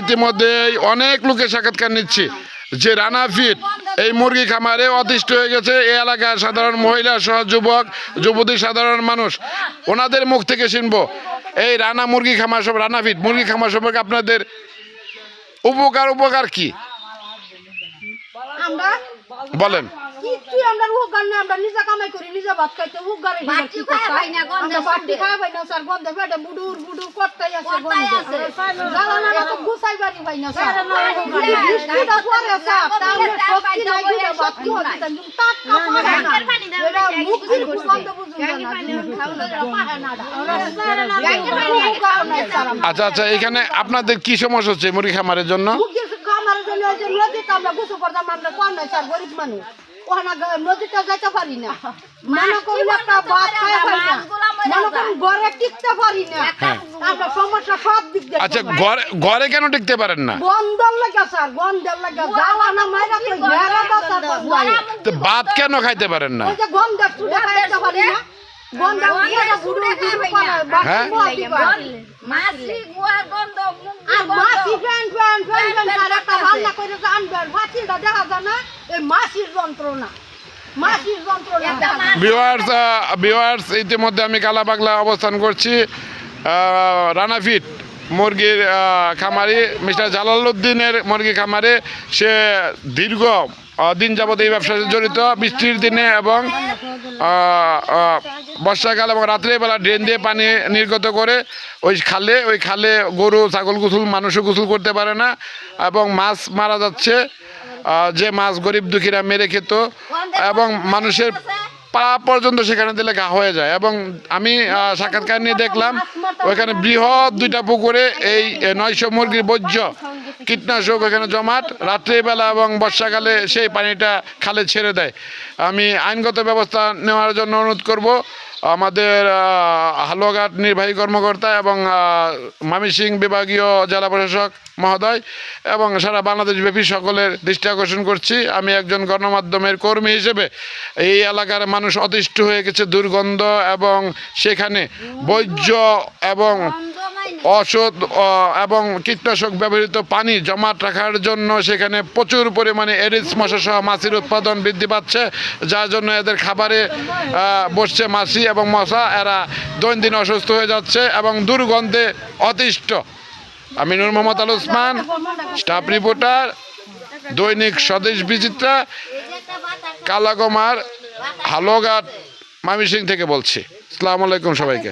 ইতিমধ্যে অনেক লোকের সাক্ষাৎকার নিচ্ছি যে রানা ফিট এই মুরগি খামারে অতিষ্ঠ হয়ে গেছে এই এলাকার সাধারণ মহিলা সহ যুবক যুবতী সাধারণ মানুষ। ওনাদের মুখ থেকে শুনবো এই রানা মুরগি খামার সব রানা ফিট মুরগি খামার সম্পর্কে আপনাদের উপকার কি বলেন। আমরা নিজে কামাই করি নিজে ভাত খাইতে আচ্ছা আচ্ছা, এখানে আপনাদের কি সমস্যা হচ্ছে মুরগি খামারের জন্য? গরিব মানুষ নদীতে যাইতে পারি না, মনে করুন একটা ভাত খাই না, মনে করুন ঘরে টিকতে পারি না, আমরা সমস্যা সব দিক দিয়ে। আচ্ছা, ঘরে কেন টিকতে পারেন না? গন্ধর লাগে স্যার, গন্ধর লাগে জ্বালা না মাইরা তো ঘরে বসা তো ভাত কেন খাইতে পারেন না? ওই যে গন্ধর সুদে খাইতে পারি না, গন্ধর সুদে গুড়ু গুড়ু করে বাকি মাছি গুয়ার গন্ধ আর মাছি ফ্যান আর একটা রান্না করে আনবেন ভাতিটা দেখা যায় না, এই মাছির যন্ত্রণা ভিউয়ার্স ইতিমধ্যে আমি কালা পাগলা অবস্থান করছি রানা ফিট মুরগির খামারি মিস্টার জালালউদ্দিনের মুরগি খামারে। সে দীর্ঘ দিন যাবত এই ব্যবসার সাথে জড়িত। বৃষ্টির দিনে এবং বর্ষাকাল এবং রাত্রেবেলা ড্রেন দিয়ে পানি নির্গত করে ওই খালে গরু ছাগল গোসল মানুষও গোসল করতে পারে না এবং মাছ মারা যাচ্ছে, যে মাছ গরিব দুঃখীরা মেরে খেত এবং মানুষের পা পর্যন্ত সেখানে দিলে ঘা হয়ে যায়। এবং আমি সাক্ষাৎকার নিয়ে দেখলাম ওইখানে বৃহৎ 2টা পুকুরে এই 900 মুরগির বর্জ্য কীটনাশক ওইখানে জমাট, রাত্রিবেলা এবং বর্ষাকালে সেই পানিটা খালে ছেড়ে দেয়। আমি আইনগত ব্যবস্থা নেওয়ার জন্য অনুরোধ করব আমাদের হালুয়াঘাট নির্বাহী কর্মকর্তা এবং ময়মনসিংহ বিভাগীয় জেলা প্রশাসক মহোদয় এবং সারা বাংলাদেশব্যাপী সকলের দৃষ্টি আকর্ষণ করছি। আমি একজন গণমাধ্যমের কর্মী হিসেবে এই এলাকার মানুষ অতিষ্ঠ হয়ে গেছে দুর্গন্ধ এবং সেখানে বর্জ্য এবং ঔষধ এবং কীটনাশক ব্যবহৃত পানি জমাট রাখার জন্য সেখানে প্রচুর পরিমাণে এডিস মশা সহ মাছির উৎপাদন বৃদ্ধি পাচ্ছে, যার জন্য এদের খাবারে বসছে মাছি এবং মশা, এরা দৈনন্দিন অসুস্থ হয়ে যাচ্ছে এবং দুর্গন্ধে অতিষ্ঠ। আমি নূর মোহাম্মদ আল ওসমান, স্টাফ রিপোর্টার, দৈনিক স্বদেশ বিচিত্রা, কালাগমার হালুয়াঘাট ময়মনসিংহ থেকে বলছি। আসসালামু আলাইকুম সবাইকে।